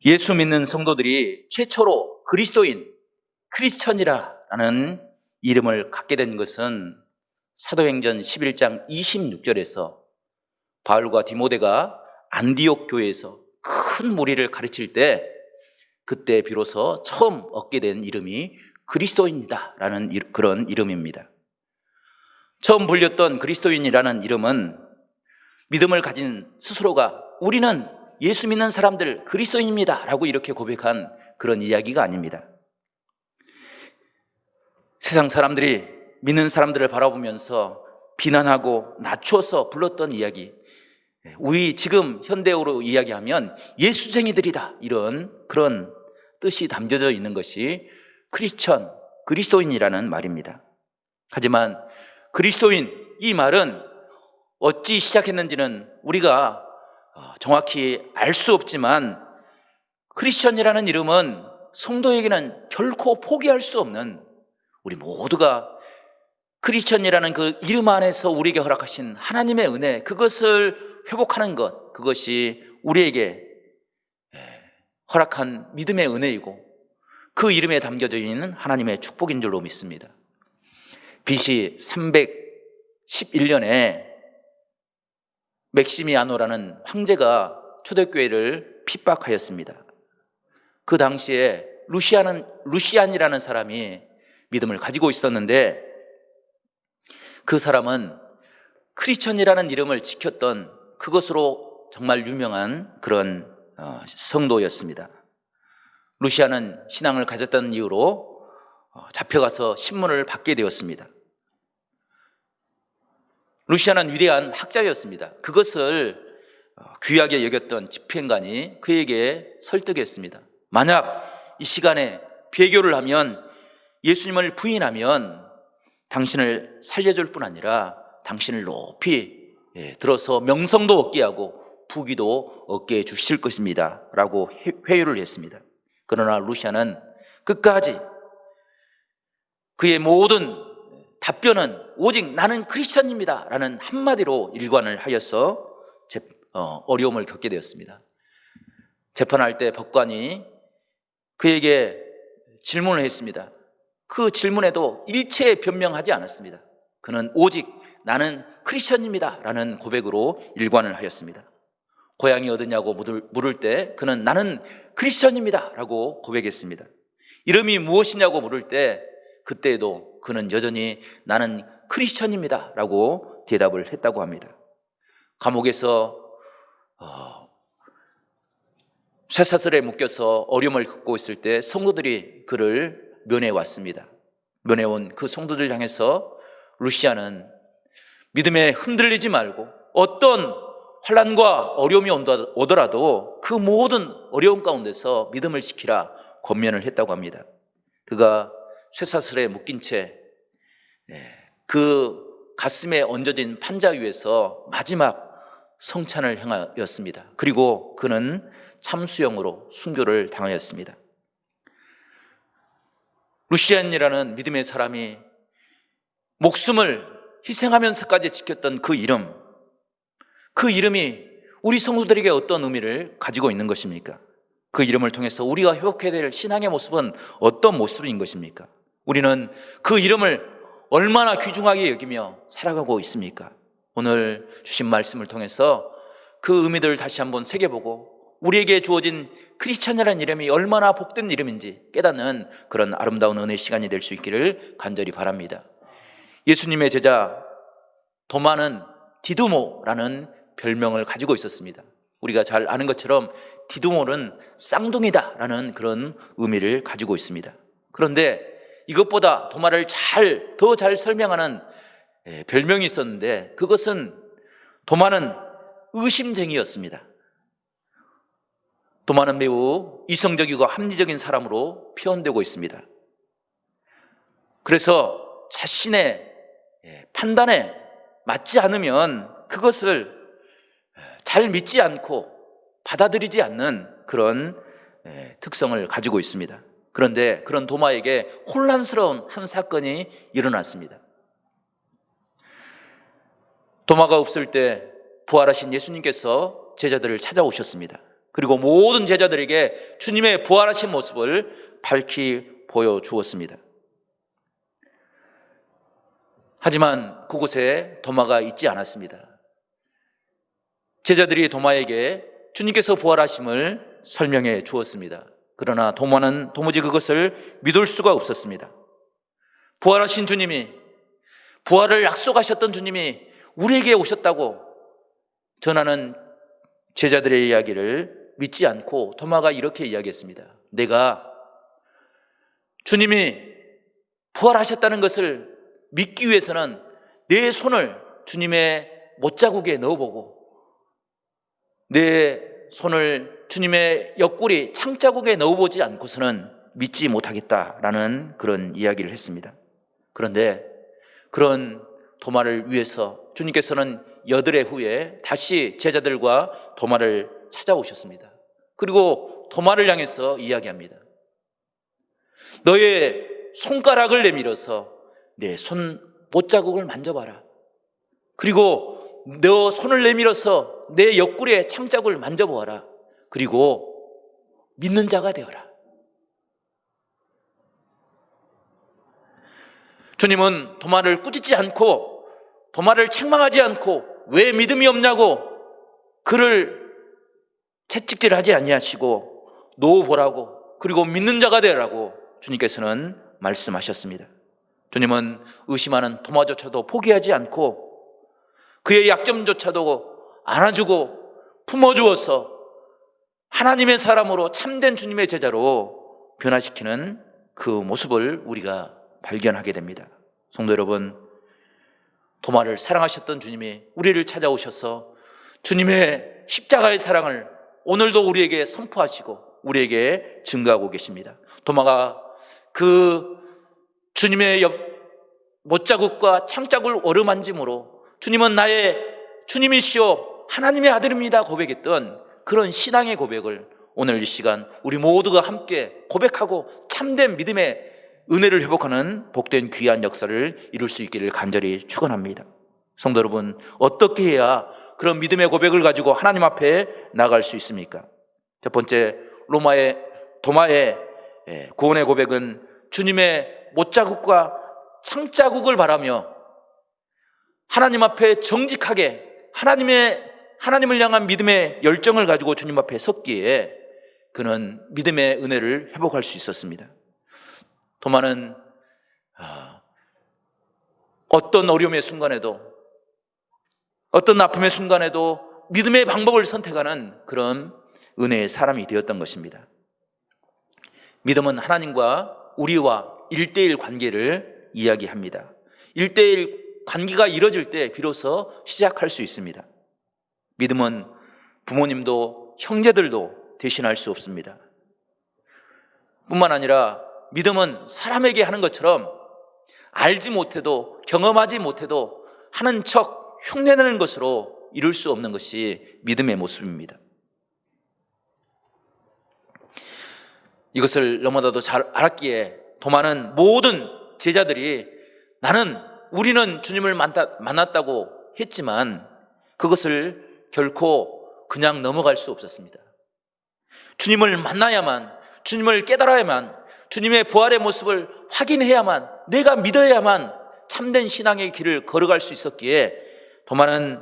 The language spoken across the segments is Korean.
예수 믿는 성도들이 최초로 그리스도인, 크리스천이라는 이름을 갖게 된 것은 사도행전 11장 26절에서 바울과 디모데가 안디옥 교회에서 큰 무리를 가르칠 때 그때 비로소 처음 얻게 된 이름이 그리스도인이다라는 그런 이름입니다. 처음 불렸던 그리스도인이라는 이름은 믿음을 가진 스스로가 우리는 예수 믿는 사람들 그리스도인입니다 라고 이렇게 고백한 그런 이야기가 아닙니다. 세상 사람들이 믿는 사람들을 바라보면서 비난하고 낮추어서 불렀던 이야기, 우리 지금 현대어로 이야기하면 예수쟁이들이다, 이런 그런 뜻이 담겨져 있는 것이 크리스천, 그리스도인이라는 말입니다. 하지만 그리스도인, 이 말은 어찌 시작했는지는 우리가 정확히 알 수 없지만 크리스천이라는 이름은 성도에게는 결코 포기할 수 없는, 우리 모두가 크리스천이라는 그 이름 안에서 우리에게 허락하신 하나님의 은혜, 그것을 회복하는 것, 그것이 우리에게 허락한 믿음의 은혜이고 그 이름에 담겨져 있는 하나님의 축복인 줄로 믿습니다. BC 311년에 맥시미아노라는 황제가 초대교회를 핍박하였습니다. 그 당시에 루시안이라는 사람이 믿음을 가지고 있었는데 그 사람은 크리스천이라는 이름을 지켰던 그것으로 정말 유명한 그런 성도였습니다. 루시안은 신앙을 가졌다는 이유로 잡혀가서 신문을 받게 되었습니다. 루시안은 위대한 학자였습니다. 그것을 귀하게 여겼던 집행관이 그에게 설득했습니다. 만약 이 시간에 배교를 하면, 예수님을 부인하면 당신을 살려줄 뿐 아니라 당신을 높이 들어서 명성도 얻게 하고 부귀도 얻게 해 주실 것입니다 라고 회유를 했습니다. 그러나 루시안은 끝까지 그의 모든 답변은 오직 나는 크리스천입니다 라는 한마디로 일관을 하여서 어려움을 겪게 되었습니다. 재판할 때 법관이 그에게 질문을 했습니다. 그 질문에도 일체 변명하지 않았습니다. 그는 오직 나는 크리스천입니다 라는 고백으로 일관을 하였습니다. 고향이 어디냐고 물을 때 그는 나는 크리스천입니다 라고 고백했습니다. 이름이 무엇이냐고 물을 때 그때에도 그는 여전히 나는 크리스천입니다 라고 대답을 했다고 합니다. 감옥에서 쇠사슬에 묶여서 어려움을 겪고 있을 때 성도들이 그를 면회 왔습니다. 면회 온 그 성도들 향해서 루시안은 믿음에 흔들리지 말고 어떤 환난과 어려움이 오더라도 그 모든 어려움 가운데서 믿음을 지키라 권면을 했다고 합니다. 그가 쇠사슬에 묶인 채 그 가슴에 얹어진 판자 위에서 마지막 성찬을 행하였습니다. 그리고 그는 참수형으로 순교를 당하였습니다. 루시안이라는 믿음의 사람이 목숨을 희생하면서까지 지켰던 그 이름, 그 이름이 우리 성도들에게 어떤 의미를 가지고 있는 것입니까? 그 이름을 통해서 우리가 회복해야 될 신앙의 모습은 어떤 모습인 것입니까? 우리는 그 이름을 얼마나 귀중하게 여기며 살아가고 있습니까? 오늘 주신 말씀을 통해서 그 의미들을 다시 한번 새겨보고 우리에게 주어진 크리스천이라는 이름이 얼마나 복된 이름인지 깨닫는 그런 아름다운 은혜의 시간이 될 수 있기를 간절히 바랍니다. 예수님의 제자 도마는 디두모라는 별명을 가지고 있었습니다. 우리가 잘 아는 것처럼 디두모는 쌍둥이다라는 그런 의미를 가지고 있습니다. 그런데 이것보다 도마를 더 잘 설명하는 별명이 있었는데 그것은 도마는 의심쟁이였습니다. 도마는 매우 이성적이고 합리적인 사람으로 표현되고 있습니다. 그래서 자신의 판단에 맞지 않으면 그것을 잘 믿지 않고 받아들이지 않는 그런 특성을 가지고 있습니다. 그런데 그런 도마에게 혼란스러운 한 사건이 일어났습니다. 도마가 없을 때 부활하신 예수님께서 제자들을 찾아오셨습니다. 그리고 모든 제자들에게 주님의 부활하신 모습을 밝히 보여주었습니다. 하지만 그곳에 도마가 있지 않았습니다. 제자들이 도마에게 주님께서 부활하심을 설명해 주었습니다. 그러나 도마는 도무지 그것을 믿을 수가 없었습니다. 부활하신 주님이, 부활을 약속하셨던 주님이 우리에게 오셨다고 전하는 제자들의 이야기를 믿지 않고 도마가 이렇게 이야기했습니다. 내가 주님이 부활하셨다는 것을 믿기 위해서는 내 손을 주님의 못자국에 넣어보고 내 손을 주님의 옆구리 창자국에 넣어보지 않고서는 믿지 못하겠다라는 그런 이야기를 했습니다. 그런데 그런 도마를 위해서 주님께서는 8해 후에 다시 제자들과 도마를 찾아오셨습니다. 그리고 도마를 향해서 이야기합니다. 너의 손가락을 내밀어서 내 손 못자국을 만져봐라. 그리고 너 손을 내밀어서 내 옆구리의 창자국을 만져보아라. 그리고 믿는 자가 되어라. 주님은 도마를 꾸짖지 않고 도마를 책망하지 않고 왜 믿음이 없냐고 그를 채찍질하지 아니하시고 놓아보라고 그리고 믿는 자가 되라고 주님께서는 말씀하셨습니다. 주님은 의심하는 도마조차도 포기하지 않고 그의 약점조차도 안아주고 품어주어서 하나님의 사람으로 참된 주님의 제자로 변화시키는 그 모습을 우리가 발견하게 됩니다. 성도 여러분, 도마를 사랑하셨던 주님이 우리를 찾아오셔서 주님의 십자가의 사랑을 오늘도 우리에게 선포하시고 우리에게 증거하고 계십니다. 도마가 그 주님의 옆 못자국과 창자국을 어루만짐으로 주님은 나의 주님이시오 하나님의 아들입니다 고백했던 그런 신앙의 고백을 오늘 이 시간 우리 모두가 함께 고백하고 참된 믿음의 은혜를 회복하는 복된 귀한 역사를 이룰 수 있기를 간절히 축원합니다. 성도 여러분, 어떻게 해야 그런 믿음의 고백을 가지고 하나님 앞에 나갈 수 있습니까? 첫 번째, 도마의 구원의 고백은 주님의 못자국과 창자국을 바라며 하나님 앞에 정직하게 하나님을 향한 믿음의 열정을 가지고 주님 앞에 섰기에 그는 믿음의 은혜를 회복할 수 있었습니다. 도마는 어떤 어려움의 순간에도 어떤 아픔의 순간에도 믿음의 방법을 선택하는 그런 은혜의 사람이 되었던 것입니다. 믿음은 하나님과 우리와 1:1 관계를 이야기합니다. 1:1 관계가 이루어질 때 비로소 시작할 수 있습니다. 믿음은 부모님도 형제들도 대신할 수 없습니다. 뿐만 아니라 믿음은 사람에게 하는 것처럼 알지 못해도 경험하지 못해도 하는 척 흉내내는 것으로 이룰 수 없는 것이 믿음의 모습입니다. 이것을 너무나도 잘 알았기에 도마는 모든 제자들이 우리는 주님을 만났다고 했지만 그것을 결코 그냥 넘어갈 수 없었습니다. 주님을 만나야만, 주님을 깨달아야만, 주님의 부활의 모습을 확인해야만, 내가 믿어야만 참된 신앙의 길을 걸어갈 수 있었기에 도마는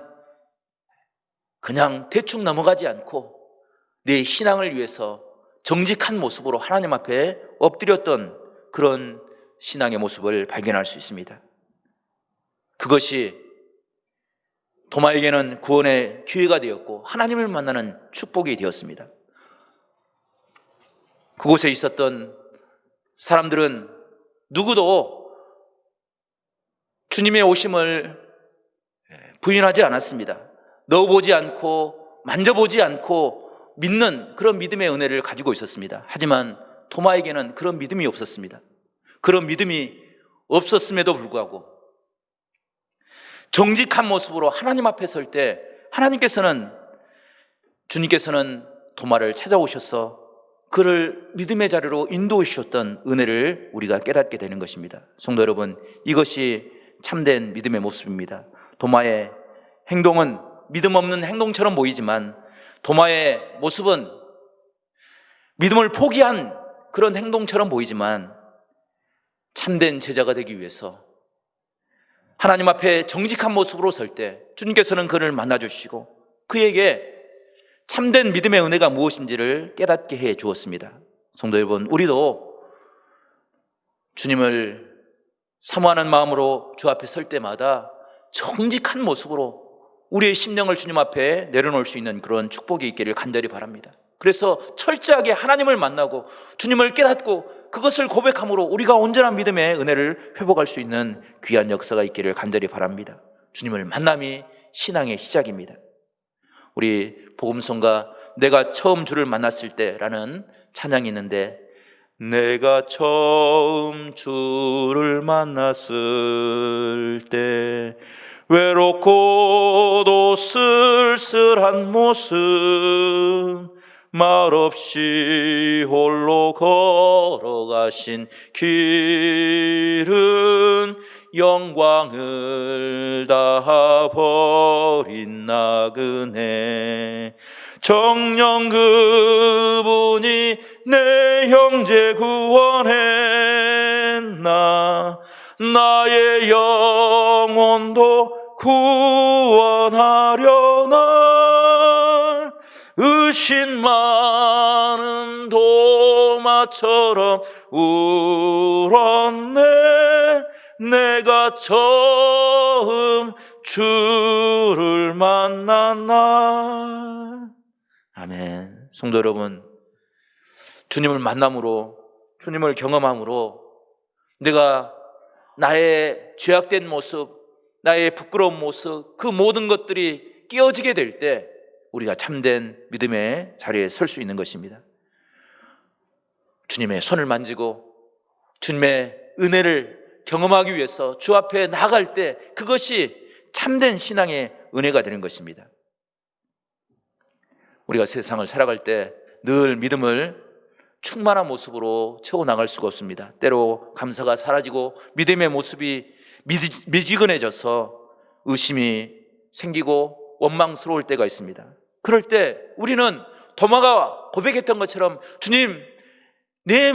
그냥 대충 넘어가지 않고 내 신앙을 위해서 정직한 모습으로 하나님 앞에 엎드렸던 그런 신앙의 모습을 발견할 수 있습니다. 그것이 도마에게는 구원의 기회가 되었고 하나님을 만나는 축복이 되었습니다. 그곳에 있었던 사람들은 누구도 주님의 오심을 부인하지 않았습니다. 넣어보지 않고 만져보지 않고 믿는 그런 믿음의 은혜를 가지고 있었습니다. 하지만 도마에게는 그런 믿음이 없었습니다. 그런 믿음이 없었음에도 불구하고 정직한 모습으로 하나님 앞에 설 때 주님께서는 도마를 찾아오셔서 그를 믿음의 자리로 인도해 주셨던 은혜를 우리가 깨닫게 되는 것입니다. 성도 여러분, 이것이 참된 믿음의 모습입니다. 도마의 행동은 믿음 없는 행동처럼 보이지만 도마의 모습은 믿음을 포기한 그런 행동처럼 보이지만 참된 제자가 되기 위해서 하나님 앞에 정직한 모습으로 설 때 주님께서는 그를 만나주시고 그에게 참된 믿음의 은혜가 무엇인지를 깨닫게 해 주었습니다. 성도 여러분, 우리도 주님을 사모하는 마음으로 주 앞에 설 때마다 정직한 모습으로 우리의 심령을 주님 앞에 내려놓을 수 있는 그런 축복이 있기를 간절히 바랍니다. 그래서 철저하게 하나님을 만나고 주님을 깨닫고 그것을 고백함으로 우리가 온전한 믿음의 은혜를 회복할 수 있는 귀한 역사가 있기를 간절히 바랍니다. 주님을 만남이 신앙의 시작입니다. 우리 복음성가 내가 처음 주를 만났을 때라는 찬양이 있는데, 내가 처음 주를 만났을 때 외롭고도 쓸쓸한 모습 말없이 홀로 걸어가신 길은 영광을 다 버린 나그네 정녕 그분이 내 형제 구원했나 나의 영혼도 구원하려나 의심 많은 도마처럼 울었네 내가 처음 주를 만난 날. 아멘. 성도 여러분, 주님을 만남으로 주님을 경험함으로 내가 나의 죄악된 모습, 나의 부끄러운 모습, 그 모든 것들이 깨어지게 될 때 우리가 참된 믿음의 자리에 설 수 있는 것입니다. 주님의 손을 만지고 주님의 은혜를 경험하기 위해서 주 앞에 나아갈 때 그것이 참된 신앙의 은혜가 되는 것입니다. 우리가 세상을 살아갈 때 늘 믿음을 충만한 모습으로 채워나갈 수가 없습니다. 때로 감사가 사라지고 믿음의 모습이 미지근해져서 의심이 생기고 원망스러울 때가 있습니다. 그럴 때 우리는 도마가 고백했던 것처럼 주님, 내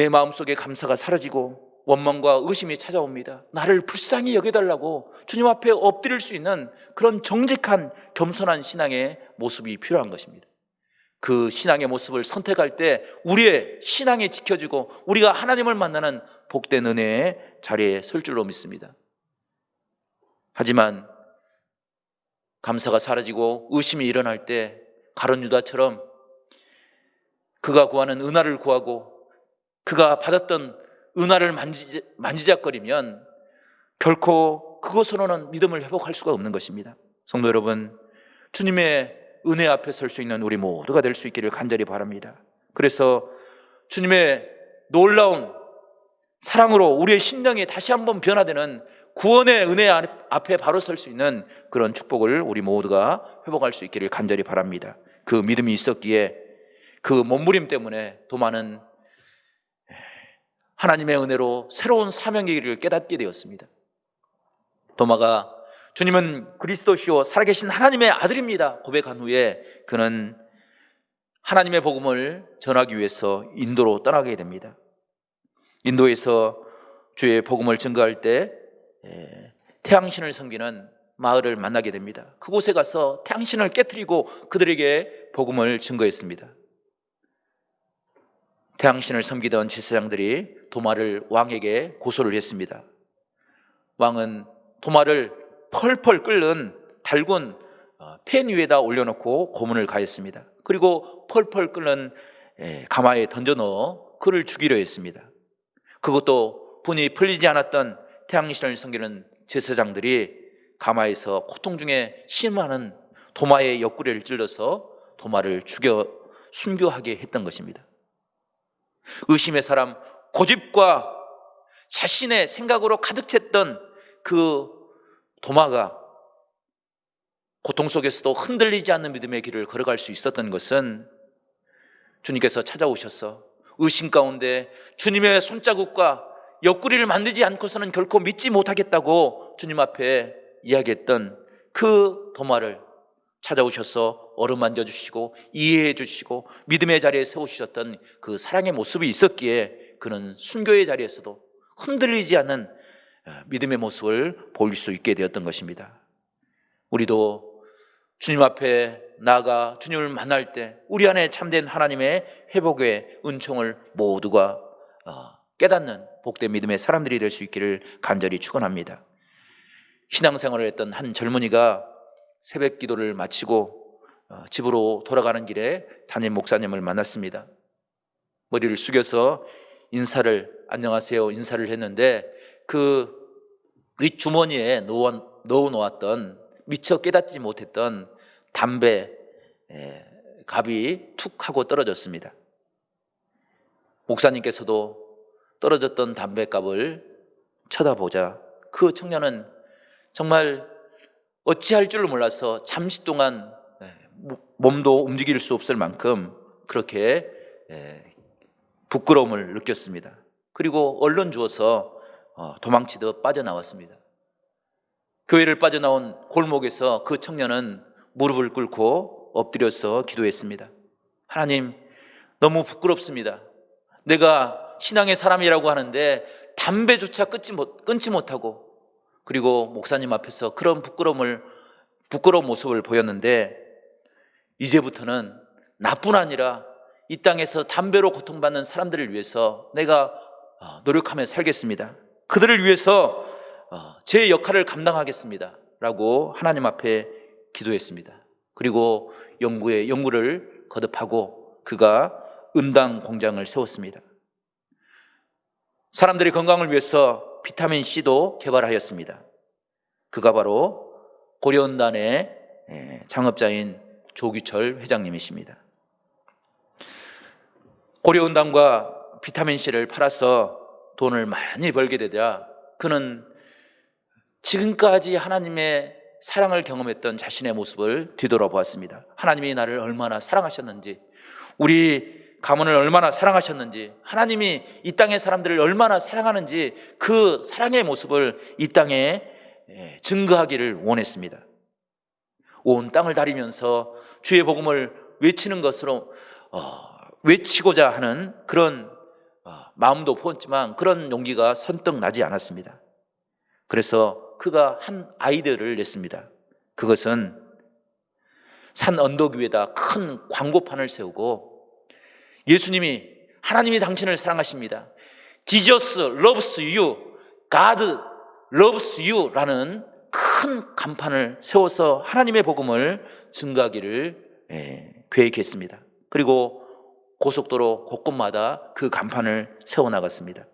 마음속에 감사가 사라지고 원망과 의심이 찾아옵니다. 나를 불쌍히 여겨달라고 주님 앞에 엎드릴 수 있는 그런 정직한 겸손한 신앙의 모습이 필요한 것입니다. 그 신앙의 모습을 선택할 때 우리의 신앙이 지켜지고 우리가 하나님을 만나는 복된 은혜의 자리에 설 줄로 믿습니다. 하지만 감사가 사라지고 의심이 일어날 때 가룟 유다처럼 그가 구하는 은화를 구하고 그가 받았던 은화를 만지작거리면 결코 그것으로는 믿음을 회복할 수가 없는 것입니다. 성도 여러분, 주님의 은혜 앞에 설 수 있는 우리 모두가 될 수 있기를 간절히 바랍니다. 그래서 주님의 놀라운 사랑으로 우리의 심령이 다시 한번 변화되는 구원의 은혜 앞에 바로 설 수 있는 그런 축복을 우리 모두가 회복할 수 있기를 간절히 바랍니다. 그 믿음이 있었기에 그 몸부림 때문에 도마는 하나님의 은혜로 새로운 사명의 길을 깨닫게 되었습니다. 도마가 주님은 그리스도시요 살아계신 하나님의 아들입니다 고백한 후에 그는 하나님의 복음을 전하기 위해서 인도로 떠나게 됩니다. 인도에서 주의 복음을 증거할 때 태양신을 섬기는 마을을 만나게 됩니다. 그곳에 가서 태양신을 깨트리고 그들에게 복음을 증거했습니다. 태양신을 섬기던 제사장들이 도마를 왕에게 고소를 했습니다. 왕은 도마를 펄펄 끓는 달군 팬 위에다 올려놓고 고문을 가했습니다. 그리고 펄펄 끓는 가마에 던져 넣어 그를 죽이려 했습니다. 그것도 분이 풀리지 않았던 태양신을 섬기는 제사장들이 가마에서 고통 중에 심하는 도마의 옆구리를 찔러서 도마를 죽여 순교하게 했던 것입니다. 의심의 사람, 고집과 자신의 생각으로 가득 찼던 그 도마가 고통 속에서도 흔들리지 않는 믿음의 길을 걸어갈 수 있었던 것은 주님께서 찾아오셔서 의심 가운데 주님의 손자국과 옆구리를 만지지 않고서는 결코 믿지 못하겠다고 주님 앞에 이야기했던 그 도마를 찾아오셔서 어루만져 주시고 이해해 주시고 믿음의 자리에 세우셨던 그 사랑의 모습이 있었기에 그는 순교의 자리에서도 흔들리지 않는 믿음의 모습을 보일 수 있게 되었던 것입니다. 우리도 주님 앞에 나아가 주님을 만날 때 우리 안에 참된 하나님의 회복의 은총을 모두가 깨닫는 복된 믿음의 사람들이 될 수 있기를 간절히 축원합니다. 신앙생활을 했던 한 젊은이가 새벽 기도를 마치고 집으로 돌아가는 길에 담임 목사님을 만났습니다. 머리를 숙여서 안녕하세요 인사를 했는데 그 윗주머니에 넣어놓았던 미처 깨닫지 못했던 담배 갑이 툭 하고 떨어졌습니다. 목사님께서도 떨어졌던 담배갑을 쳐다보자 그 청년은 정말 어찌할 줄을 몰라서 잠시 동안 몸도 움직일 수 없을 만큼 그렇게 부끄러움을 느꼈습니다. 그리고 얼른 주워서 도망치듯 빠져나왔습니다. 교회를 빠져나온 골목에서 그 청년은 무릎을 꿇고 엎드려서 기도했습니다. 하나님, 너무 부끄럽습니다. 내가 신앙의 사람이라고 하는데 담배조차 끊지 못하고 그리고 목사님 앞에서 그런 부끄러운 모습을 보였는데 이제부터는 나뿐 아니라 이 땅에서 담배로 고통받는 사람들을 위해서 내가 노력하며 살겠습니다. 그들을 위해서 제 역할을 감당하겠습니다 라고 하나님 앞에 기도했습니다. 그리고 연구를 거듭하고 그가 은당 공장을 세웠습니다. 사람들의 건강을 위해서 비타민 C도 개발하였습니다. 그가 바로 고려은단의 창업자인 조규철 회장님이십니다. 고려은단과 비타민 C를 팔아서 돈을 많이 벌게 되자 그는 지금까지 하나님의 사랑을 경험했던 자신의 모습을 뒤돌아보았습니다. 하나님이 나를 얼마나 사랑하셨는지, 우리 가문을 얼마나 사랑하셨는지, 하나님이 이 땅의 사람들을 얼마나 사랑하는지 그 사랑의 모습을 이 땅에 증거하기를 원했습니다. 온 땅을 다니면서 주의 복음을 외치는 것으로 외치고자 하는 그런 마음도 부었지만 그런 용기가 선뜻 나지 않았습니다. 그래서 그가 한 아이디어를 냈습니다. 그것은 산 언덕 위에다 큰 광고판을 세우고 하나님이 당신을 사랑하십니다. Jesus loves you, God loves you 라는 큰 간판을 세워서 하나님의 복음을 증거하기를 계획했습니다. 그리고 고속도로 곳곳마다 그 간판을 세워나갔습니다.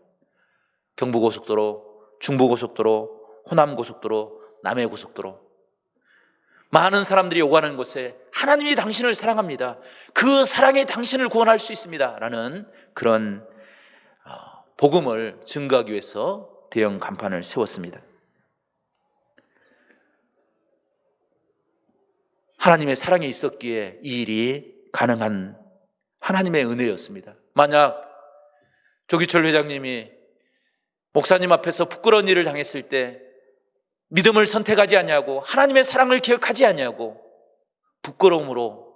경부고속도로, 중부고속도로, 호남고속도로, 남해고속도로, 많은 사람들이 오가는 곳에 하나님이 당신을 사랑합니다. 그 사랑이 당신을 구원할 수 있습니다 라는 그런 복음을 증거하기 위해서 대형 간판을 세웠습니다. 하나님의 사랑이 있었기에 이 일이 가능한 하나님의 은혜였습니다. 만약 조기철 회장님이 목사님 앞에서 부끄러운 일을 당했을 때 믿음을 선택하지 않냐고, 하나님의 사랑을 기억하지 않냐고 부끄러움으로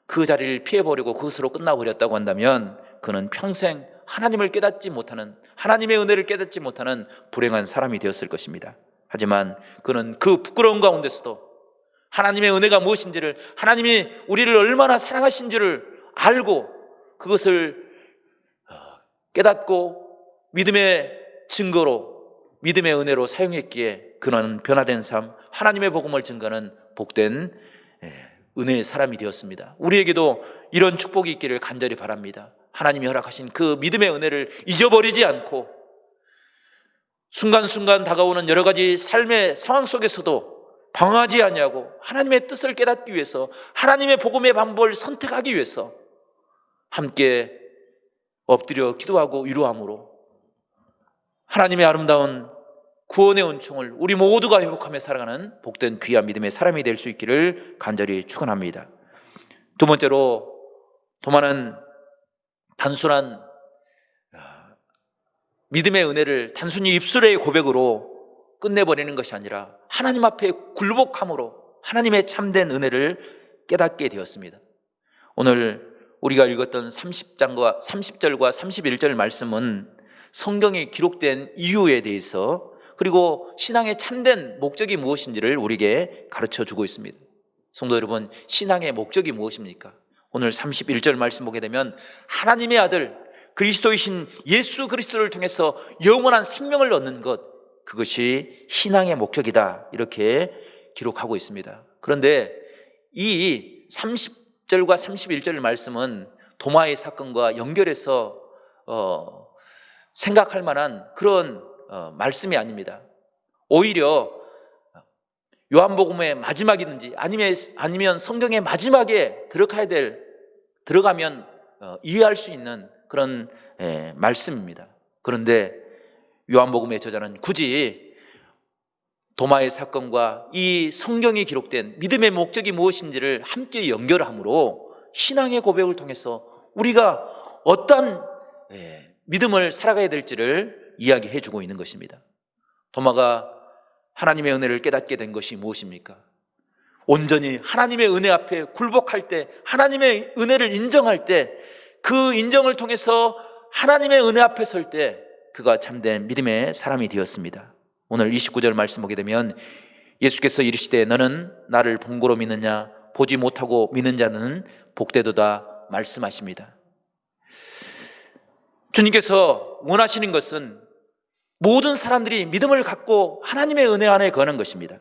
그 자리를 피해버리고 그것으로 끝나버렸다고 한다면 그는 평생 하나님을 깨닫지 못하는, 하나님의 은혜를 깨닫지 못하는 불행한 사람이 되었을 것입니다. 하지만 그는 그 부끄러운 가운데서도 하나님의 은혜가 무엇인지를, 하나님이 우리를 얼마나 사랑하신지를 알고 그것을 깨닫고 믿음의 증거로, 믿음의 은혜로 사용했기에 그는 변화된 삶, 하나님의 복음을 증거하는 복된 은혜의 사람이 되었습니다. 우리에게도 이런 축복이 있기를 간절히 바랍니다. 하나님이 허락하신 그 믿음의 은혜를 잊어버리지 않고 순간순간 다가오는 여러 가지 삶의 상황 속에서도 방황하지 아니하고 하나님의 뜻을 깨닫기 위해서, 하나님의 복음의 방법을 선택하기 위해서 함께 엎드려 기도하고 위로함으로 하나님의 아름다운 구원의 은총을 우리 모두가 회복하며 살아가는 복된 귀한 믿음의 사람이 될 수 있기를 간절히 축원합니다. 두 번째로, 도마는 단순한 믿음의 은혜를 단순히 입술의 고백으로 끝내버리는 것이 아니라 하나님 앞에 굴복함으로 하나님의 참된 은혜를 깨닫게 되었습니다. 오늘 우리가 읽었던 30절과 31절 말씀은 성경에 기록된 이유에 대해서, 그리고 신앙의 참된 목적이 무엇인지를 우리에게 가르쳐 주고 있습니다. 성도 여러분, 신앙의 목적이 무엇입니까? 오늘 31절 말씀 보게 되면 하나님의 아들 그리스도이신 예수 그리스도를 통해서 영원한 생명을 얻는 것, 그것이 신앙의 목적이다, 이렇게 기록하고 있습니다. 그런데 이 30절과 31절 말씀은 도마의 사건과 연결해서 생각할 만한 그런 말씀이 아닙니다. 오히려 요한복음의 마지막이든지 아니면 성경의 마지막에 들어가면 이해할 수 있는 그런 말씀입니다. 그런데 요한복음의 저자는 굳이 도마의 사건과 이 성경에 기록된 믿음의 목적이 무엇인지를 함께 연결함으로 신앙의 고백을 통해서 우리가 어떤 믿음을 살아가야 될지를 이야기해 주고 있는 것입니다. 도마가 하나님의 은혜를 깨닫게 된 것이 무엇입니까? 온전히 하나님의 은혜 앞에 굴복할 때, 하나님의 은혜를 인정할 때, 그 인정을 통해서 하나님의 은혜 앞에 설 때 그가 참된 믿음의 사람이 되었습니다. 오늘 29절 말씀 보게 되면 예수께서 이르시되 너는 나를 본고로 믿느냐, 보지 못하고 믿는 자는 복되도다 말씀하십니다. 주님께서 원하시는 것은 모든 사람들이 믿음을 갖고 하나님의 은혜 안에 거하는 것입니다.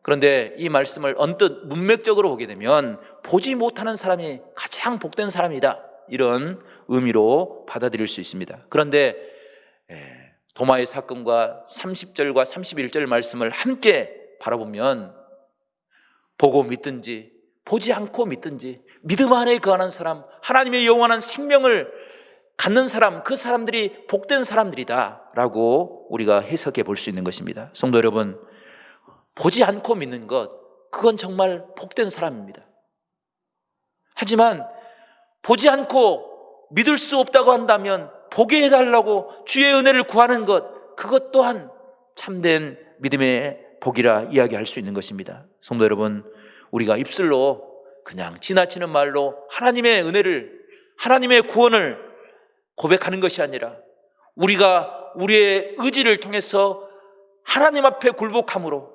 그런데 이 말씀을 언뜻 문맥적으로 보게 되면 보지 못하는 사람이 가장 복된 사람이다, 이런 의미로 받아들일 수 있습니다. 그런데 도마의 사건과 30절과 31절 말씀을 함께 바라보면 보고 믿든지 보지 않고 믿든지 믿음 안에 거하는 사람, 하나님의 영원한 생명을 갖는 사람, 그 사람들이 복된 사람들이다 라고 우리가 해석해 볼 수 있는 것입니다. 성도 여러분, 보지 않고 믿는 것, 그건 정말 복된 사람입니다. 하지만 보지 않고 믿을 수 없다고 한다면 보게 해달라고 주의 은혜를 구하는 것, 그것 또한 참된 믿음의 복이라 이야기할 수 있는 것입니다. 성도 여러분, 우리가 입술로 그냥 지나치는 말로 하나님의 은혜를, 하나님의 구원을 고백하는 것이 아니라 우리가 우리의 의지를 통해서 하나님 앞에 굴복함으로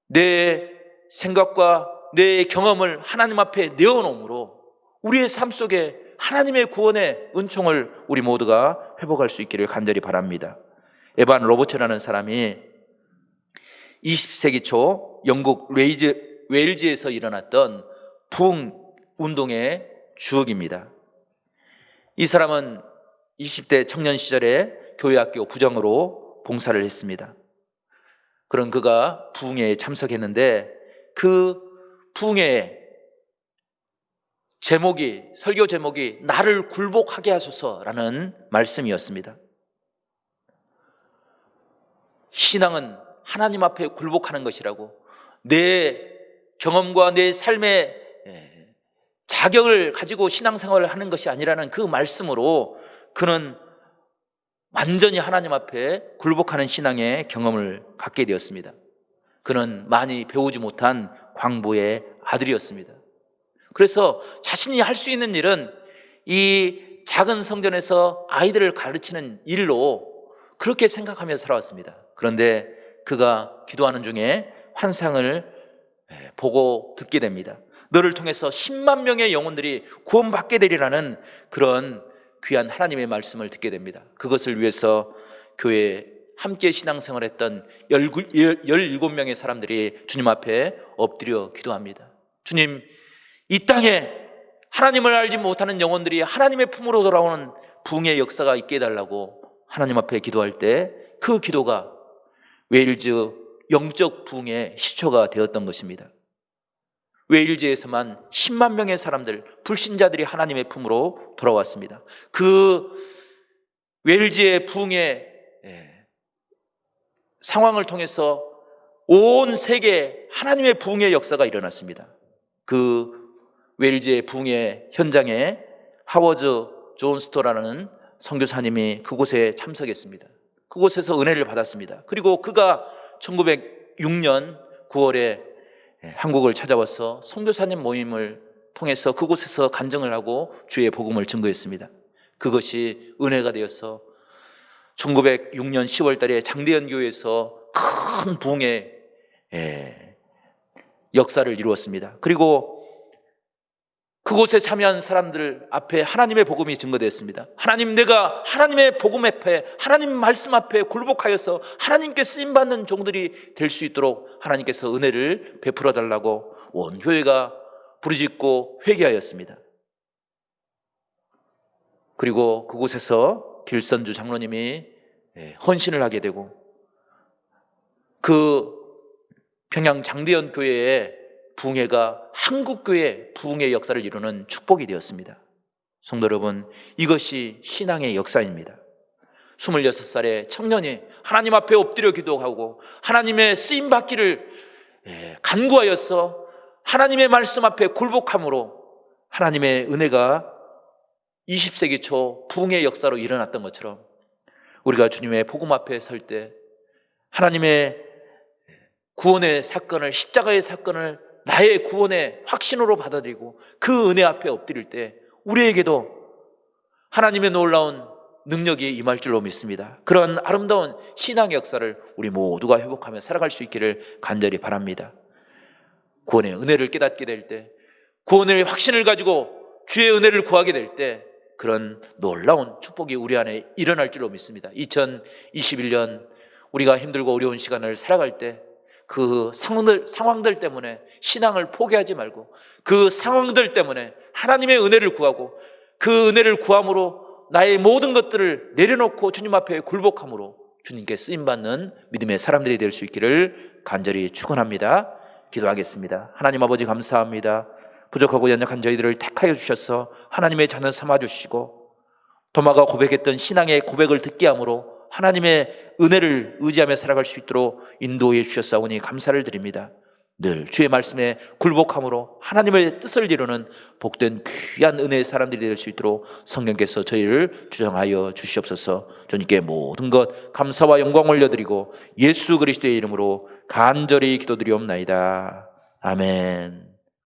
내 생각과 내 경험을 하나님 앞에 내어놓음으로 우리의 삶 속에 하나님의 구원의 은총을 우리 모두가 회복할 수 있기를 간절히 바랍니다. 에반 로버츠라는 사람이 20세기 초 영국 웨일즈에서 일어났던 부흥 운동의 주역입니다. 이 사람은 20대 청년 시절에 교회학교 부장으로 봉사를 했습니다. 그런 그가 부흥회에 참석했는데 그 부흥회의 설교 제목이 나를 굴복하게 하소서라는 말씀이었습니다. 신앙은 하나님 앞에 굴복하는 것이라고, 내 경험과 내 삶의 자격을 가지고 신앙생활을 하는 것이 아니라는 그 말씀으로 그는 완전히 하나님 앞에 굴복하는 신앙의 경험을 갖게 되었습니다. 그는 많이 배우지 못한 광부의 아들이었습니다. 그래서 자신이 할 수 있는 일은 이 작은 성전에서 아이들을 가르치는 일로 그렇게 생각하며 살아왔습니다. 그런데 그가 기도하는 중에 환상을 보고 듣게 됩니다. 너를 통해서 10만 명의 영혼들이 구원받게 되리라는 그런 귀한 하나님의 말씀을 듣게 됩니다. 그것을 위해서 교회에 함께 신앙생활했던 17명의 사람들이 주님 앞에 엎드려 기도합니다. 주님, 이 땅에 하나님을 알지 못하는 영혼들이 하나님의 품으로 돌아오는 부흥의 역사가 있게 해달라고 하나님 앞에 기도할 때 그 기도가 웨일즈 영적 부흥의 시초가 되었던 것입니다. 웨일즈에서만 10만 명의 사람들, 불신자들이 하나님의 품으로 돌아왔습니다. 그 웨일즈의 부흥의 상황을 통해서 온 세계에 하나님의 부흥의 역사가 일어났습니다. 그 웨일즈의 부흥의 현장에 하워드 존스토라는 선교사님이 그곳에 참석했습니다. 그곳에서 은혜를 받았습니다. 그리고 그가 1906년 9월에 한국을 찾아와서 선교사님 모임을 통해서 그곳에서 간증을 하고 주의 복음을 증거했습니다. 그것이 은혜가 되어서 1906년 10월 달에 장대현 교회에서 큰 부흥의 역사를 이루었습니다. 그리고 그곳에 참여한 사람들 앞에 하나님의 복음이 증거되었습니다. 하나님, 내가 하나님의 복음 앞에, 하나님 말씀 앞에 굴복하여서 하나님께 쓰임받는 종들이 될 수 있도록 하나님께서 은혜를 베풀어 달라고 온 교회가 부르짖고 회개하였습니다. 그리고 그곳에서 길선주 장로님이 헌신을 하게 되고 그 평양 장대현 교회의 부흥회가 한국교회 부흥의 역사를 이루는 축복이 되었습니다. 성도 여러분, 이것이 신앙의 역사입니다. 26살의 청년이 하나님 앞에 엎드려 기도하고 하나님의 쓰임받기를 간구하여서 하나님의 말씀 앞에 굴복함으로 하나님의 은혜가 20세기 초 부흥의 역사로 일어났던 것처럼 우리가 주님의 복음 앞에 설 때 하나님의 구원의 사건을, 십자가의 사건을 나의 구원의 확신으로 받아들이고 그 은혜 앞에 엎드릴 때 우리에게도 하나님의 놀라운 능력이 임할 줄로 믿습니다. 그런 아름다운 신앙의 역사를 우리 모두가 회복하며 살아갈 수 있기를 간절히 바랍니다. 구원의 은혜를 깨닫게 될 때, 구원의 확신을 가지고 주의 은혜를 구하게 될 때 그런 놀라운 축복이 우리 안에 일어날 줄로 믿습니다. 2021년 우리가 힘들고 어려운 시간을 살아갈 때 그 상황들 때문에 신앙을 포기하지 말고 그 상황들 때문에 하나님의 은혜를 구하고 그 은혜를 구함으로 나의 모든 것들을 내려놓고 주님 앞에 굴복함으로 주님께 쓰임받는 믿음의 사람들이 될 수 있기를 간절히 축원합니다. 기도하겠습니다. 하나님 아버지, 감사합니다. 부족하고 연약한 저희들을 택하여 주셔서 하나님의 자녀 삼아주시고 도마가 고백했던 신앙의 고백을 듣게 함으로 하나님의 은혜를 의지하며 살아갈 수 있도록 인도해 주셨사오니 감사를 드립니다. 늘 주의 말씀에 굴복함으로 하나님의 뜻을 이루는 복된 귀한 은혜의 사람들이 될 수 있도록 성령께서 저희를 주장하여 주시옵소서. 주님께 모든 것 감사와 영광 올려드리고 예수 그리스도의 이름으로 간절히 기도드리옵나이다. 아멘.